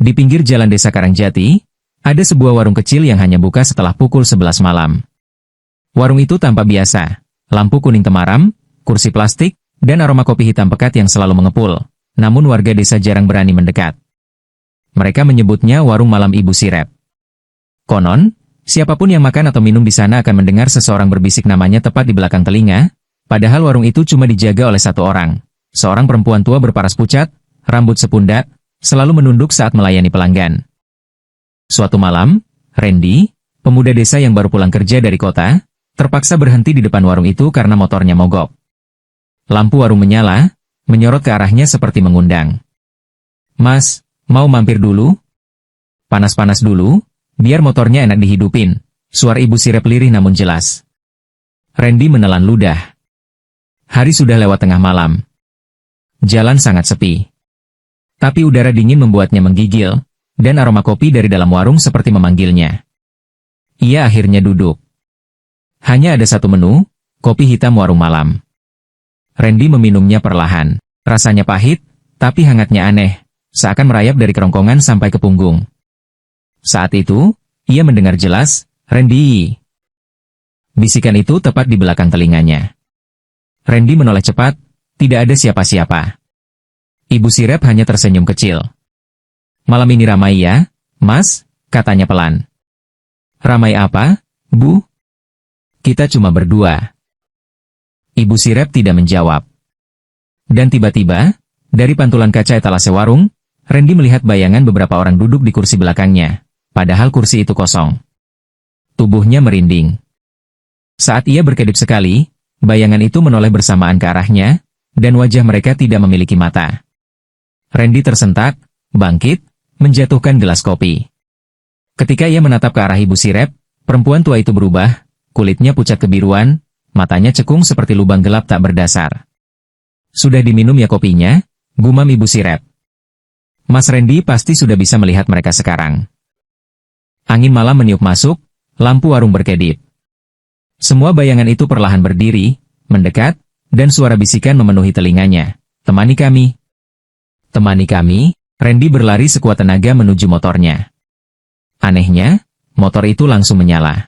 Di pinggir jalan desa Karangjati, ada sebuah warung kecil yang hanya buka setelah pukul 11 malam. Warung itu tampak biasa, lampu kuning temaram, kursi plastik, dan aroma kopi hitam pekat yang selalu mengepul. Namun warga desa jarang berani mendekat. Mereka menyebutnya warung malam Ibu Sirep. Konon, siapapun yang makan atau minum di sana akan mendengar seseorang berbisik namanya tepat di belakang telinga, padahal warung itu cuma dijaga oleh satu orang. Seorang perempuan tua berparas pucat, rambut sepundak, selalu menunduk saat melayani pelanggan. Suatu malam, Randy, pemuda desa yang baru pulang kerja dari kota, terpaksa berhenti di depan warung itu karena motornya mogok. Lampu warung menyala, menyorot ke arahnya seperti mengundang. "Mas, mau mampir dulu? Panas-panas dulu, biar motornya enak dihidupin," suara Ibu Sirep lirih namun jelas. Randy menelan ludah. Hari sudah lewat tengah malam. Jalan sangat sepi. Tapi udara dingin membuatnya menggigil, dan aroma kopi dari dalam warung seperti memanggilnya. Ia akhirnya duduk. Hanya ada satu menu, kopi hitam warung malam. Randy meminumnya perlahan. Rasanya pahit, tapi hangatnya aneh, seakan merayap dari kerongkongan sampai ke punggung. Saat itu, ia mendengar jelas, "Randy." Bisikan itu tepat di belakang telinganya. Randy menoleh cepat, tidak ada siapa-siapa. Ibu Sirep hanya tersenyum kecil. "Malam ini ramai ya, Mas?" katanya pelan. "Ramai apa, Bu?" "Kita cuma berdua." Ibu Sirep tidak menjawab. Dan tiba-tiba, dari pantulan kaca etalase warung, Randy melihat bayangan beberapa orang duduk di kursi belakangnya, padahal kursi itu kosong. Tubuhnya merinding. Saat ia berkedip sekali, bayangan itu menoleh bersamaan ke arahnya, dan wajah mereka tidak memiliki mata. Randy tersentak, bangkit, menjatuhkan gelas kopi. Ketika ia menatap ke arah Ibu Sirep, perempuan tua itu berubah, kulitnya pucat kebiruan, matanya cekung seperti lubang gelap tak berdasar. "Sudah diminum ya kopinya?" gumam Ibu Sirep. Mas Randy pasti sudah bisa melihat mereka sekarang. Angin malam meniup masuk, lampu warung berkedip. Semua bayangan itu perlahan berdiri, mendekat, dan suara bisikan memenuhi telinganya. "Temani kami. Temani kami." Randy berlari sekuat tenaga menuju motornya. Anehnya, motor itu langsung menyala.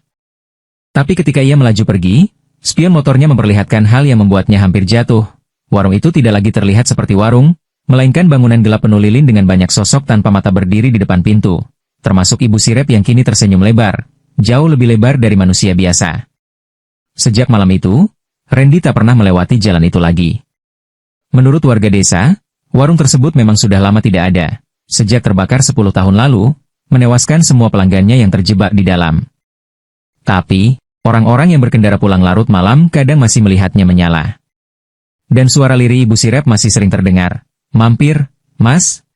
Tapi ketika ia melaju pergi, spion motornya memperlihatkan hal yang membuatnya hampir jatuh. Warung itu tidak lagi terlihat seperti warung, melainkan bangunan gelap penuh lilin dengan banyak sosok tanpa mata berdiri di depan pintu, termasuk Ibu Sirep yang kini tersenyum lebar, jauh lebih lebar dari manusia biasa. Sejak malam itu, Randy tak pernah melewati jalan itu lagi. Menurut warga desa, warung tersebut memang sudah lama tidak ada, sejak terbakar 10 tahun lalu, menewaskan semua pelanggannya yang terjebak di dalam. Tapi, orang-orang yang berkendara pulang larut malam kadang masih melihatnya menyala. Dan suara lirih Ibu Sirep masih sering terdengar, "Mampir, Mas?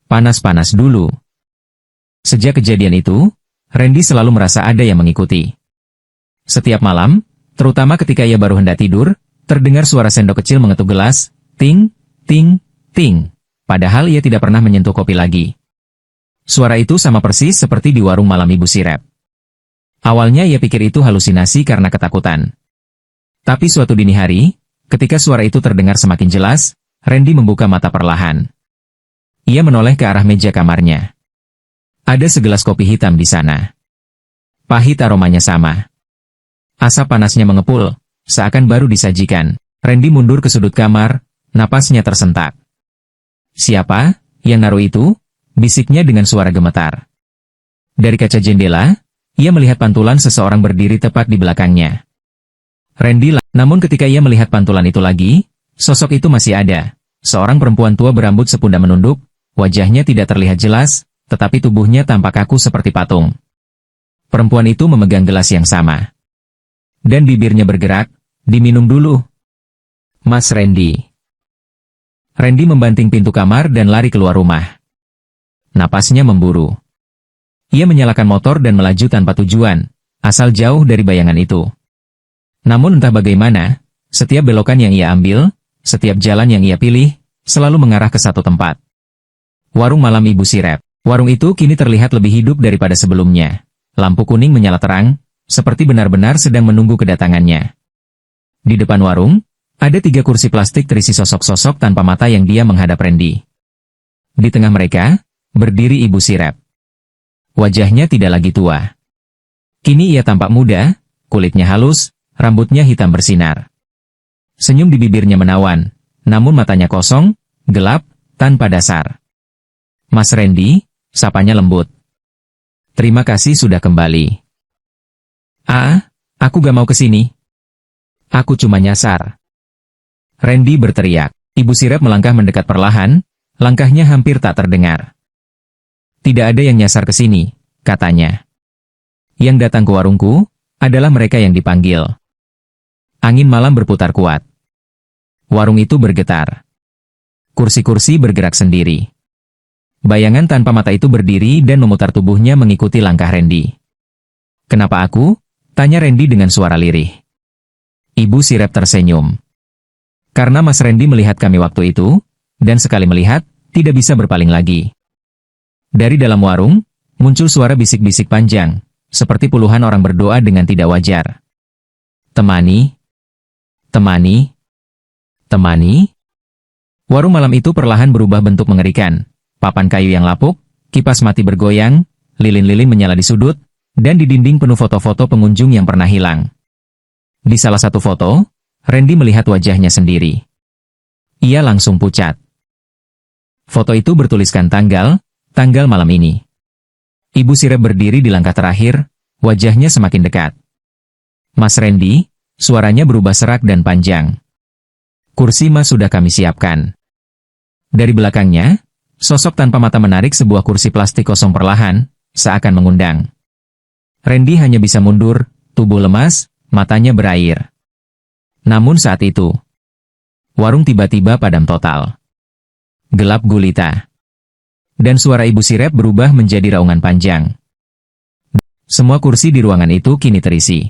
Panas-panas dulu." Sejak kejadian itu, Randy selalu merasa ada yang mengikuti. Setiap malam, terutama ketika ia baru hendak tidur, terdengar suara sendok kecil mengetuk gelas, ting, ting, ting. Padahal ia tidak pernah menyentuh kopi lagi. Suara itu sama persis seperti di warung malam Ibu Sirep. Awalnya ia pikir itu halusinasi karena ketakutan. Tapi suatu dini hari, ketika suara itu terdengar semakin jelas, Randy membuka mata perlahan. Ia menoleh ke arah meja kamarnya. Ada segelas kopi hitam di sana. Pahit aromanya sama. Asap panasnya mengepul, seakan baru disajikan. Randy mundur ke sudut kamar, napasnya tersentak. "Siapa yang naruh itu?" bisiknya dengan suara gemetar. Dari kaca jendela, ia melihat pantulan seseorang berdiri tepat di belakangnya. Namun ketika ia melihat pantulan itu lagi, sosok itu masih ada. Seorang perempuan tua berambut sepundak menunduk, wajahnya tidak terlihat jelas, tetapi tubuhnya tampak kaku seperti patung. Perempuan itu memegang gelas yang sama. Dan bibirnya bergerak, "Diminum dulu, Mas Randy." Randy membanting pintu kamar dan lari keluar rumah. Napasnya memburu. Ia menyalakan motor dan melaju tanpa tujuan, asal jauh dari bayangan itu. Namun entah bagaimana, setiap belokan yang ia ambil, setiap jalan yang ia pilih, selalu mengarah ke satu tempat. Warung malam Ibu Sirep. Warung itu kini terlihat lebih hidup daripada sebelumnya. Lampu kuning menyala terang, seperti benar-benar sedang menunggu kedatangannya. Di depan warung, ada 3 kursi plastik terisi sosok-sosok tanpa mata yang diam menghadap Randy. Di tengah mereka, berdiri Ibu Sirep. Wajahnya tidak lagi tua. Kini ia tampak muda, kulitnya halus, rambutnya hitam bersinar. Senyum di bibirnya menawan, namun matanya kosong, gelap, tanpa dasar. Mas Randy, sapanya lembut. Terima kasih sudah kembali. Aku gak mau kesini. Aku cuma nyasar. Randy berteriak. Ibu Sirep melangkah mendekat perlahan, langkahnya hampir tak terdengar. Tidak ada yang nyasar ke sini, katanya. Yang datang ke warungku adalah mereka yang dipanggil. Angin malam berputar kuat. Warung itu bergetar. Kursi-kursi bergerak sendiri. Bayangan tanpa mata itu berdiri dan memutar tubuhnya mengikuti langkah Randy. Kenapa aku? Tanya Randy dengan suara lirih. Ibu Sirep tersenyum. Karena Mas Randy melihat kami waktu itu, dan sekali melihat, tidak bisa berpaling lagi. Dari dalam warung, muncul suara bisik-bisik panjang, seperti puluhan orang berdoa dengan tidak wajar. Temani, temani, temani. Warung malam itu perlahan berubah bentuk mengerikan. Papan kayu yang lapuk, kipas mati bergoyang, lilin-lilin menyala di sudut, dan di dinding penuh foto-foto pengunjung yang pernah hilang. Di salah satu foto, Randy melihat wajahnya sendiri. Ia langsung pucat. Foto itu bertuliskan tanggal malam ini. Ibu Sirep berdiri di langkah terakhir, wajahnya semakin dekat. Mas Randy, suaranya berubah serak dan panjang. Kursi Mas sudah kami siapkan. Dari belakangnya, sosok tanpa mata menarik sebuah kursi plastik kosong perlahan, seakan mengundang. Randy hanya bisa mundur, tubuh lemas, matanya berair. Namun saat itu, warung tiba-tiba padam total. Gelap gulita. Dan suara Ibu Sirep berubah menjadi raungan panjang. Semua kursi di ruangan itu kini terisi.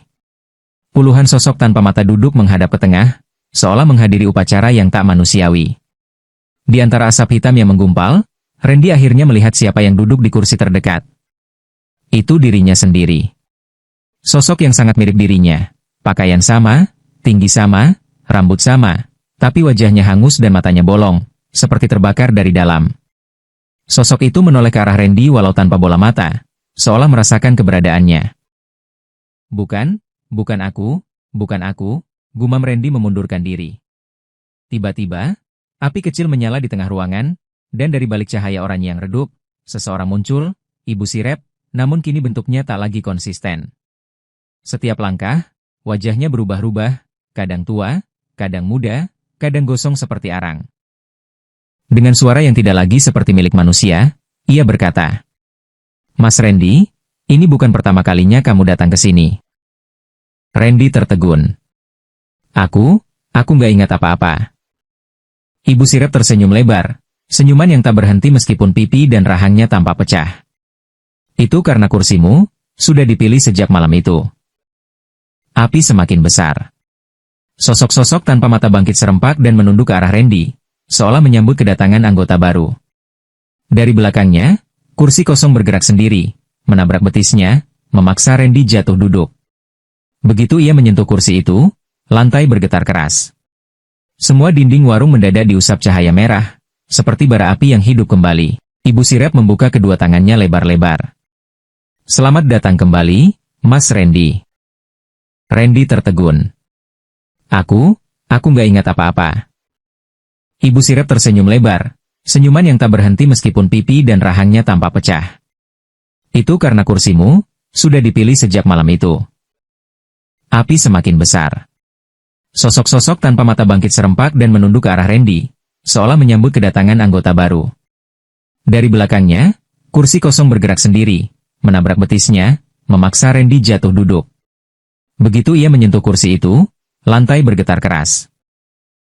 Puluhan sosok tanpa mata duduk menghadap ke tengah, seolah menghadiri upacara yang tak manusiawi. Di antara asap hitam yang menggumpal, Randy akhirnya melihat siapa yang duduk di kursi terdekat. Itu dirinya sendiri. Sosok yang sangat mirip dirinya. Pakaian sama, tinggi sama, rambut sama, tapi wajahnya hangus dan matanya bolong, seperti terbakar dari dalam. Sosok itu menoleh ke arah Randy walau tanpa bola mata, seolah merasakan keberadaannya. Bukan aku, gumam Randy memundurkan diri. Tiba-tiba, api kecil menyala di tengah ruangan, dan dari balik cahaya oranye yang redup, seseorang muncul, Ibu Sirep, namun kini bentuknya tak lagi konsisten. Setiap langkah, wajahnya berubah-ubah, kadang tua, kadang muda, kadang gosong seperti arang. Dengan suara yang tidak lagi seperti milik manusia, ia berkata, Mas Randy, ini bukan pertama kalinya kamu datang ke sini. Randy tertegun. Aku nggak ingat apa-apa. Ibu Sirep tersenyum lebar, senyuman yang tak berhenti meskipun pipi dan rahangnya tampak pecah. Itu karena kursimu sudah dipilih sejak malam itu. Api semakin besar. Sosok-sosok tanpa mata bangkit serempak dan menunduk ke arah Randy, seolah menyambut kedatangan anggota baru. Dari belakangnya, kursi kosong bergerak sendiri, menabrak betisnya, memaksa Randy jatuh duduk. Begitu ia menyentuh kursi itu, lantai bergetar keras. Semua dinding warung mendadak diusap cahaya merah, seperti bara api yang hidup kembali. Ibu Sirep membuka kedua tangannya lebar-lebar. Selamat datang kembali, Mas Randy. Randy tertegun. Aku nggak ingat apa-apa. Ibu Sirep tersenyum lebar, senyuman yang tak berhenti meskipun pipi dan rahangnya tampak pecah. Itu karena kursimu sudah dipilih sejak malam itu. Api semakin besar. Sosok-sosok tanpa mata bangkit serempak dan menunduk ke arah Randy, seolah menyambut kedatangan anggota baru. Dari belakangnya, kursi kosong bergerak sendiri, menabrak betisnya, memaksa Randy jatuh duduk. Begitu ia menyentuh kursi itu, lantai bergetar keras.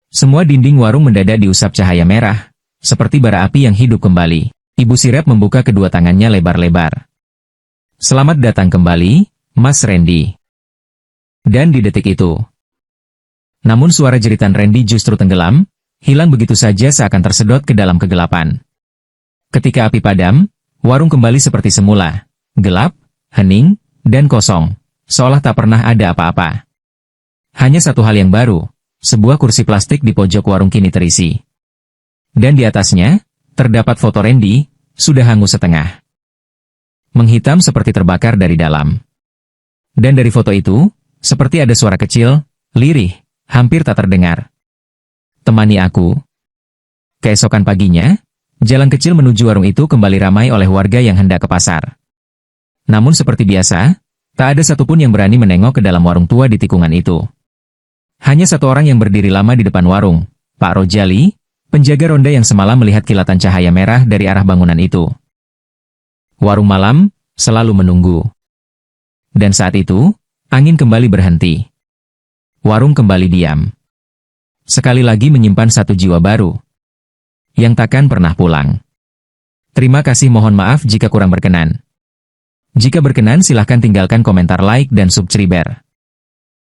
Semua dinding warung mendadak diusap cahaya merah, seperti bara api yang hidup kembali. Ibu Sirep membuka kedua tangannya lebar-lebar. Selamat datang kembali, Mas Randy. Dan di detik itu. Namun suara jeritan Randy justru tenggelam, hilang begitu saja seakan tersedot ke dalam kegelapan. Ketika api padam, warung kembali seperti semula, gelap, hening, dan kosong. Seolah tak pernah ada apa-apa. Hanya satu hal yang baru, sebuah kursi plastik di pojok warung kini terisi. Dan di atasnya, terdapat foto Randy, sudah hangus setengah. Menghitam seperti terbakar dari dalam. Dan dari foto itu, seperti ada suara kecil, lirih, hampir tak terdengar. Temani aku. Keesokan paginya, jalan kecil menuju warung itu kembali ramai oleh warga yang hendak ke pasar. Namun seperti biasa, tak ada satupun yang berani menengok ke dalam warung tua di tikungan itu. Hanya satu orang yang berdiri lama di depan warung, Pak Rojali, penjaga ronda yang semalam melihat kilatan cahaya merah dari arah bangunan itu. Warung malam selalu menunggu. Dan saat itu, angin kembali berhenti. Warung kembali diam. Sekali lagi menyimpan satu jiwa baru, yang takkan pernah pulang. Terima kasih, mohon maaf jika kurang berkenan. Jika berkenan silahkan tinggalkan komentar like dan subscribe.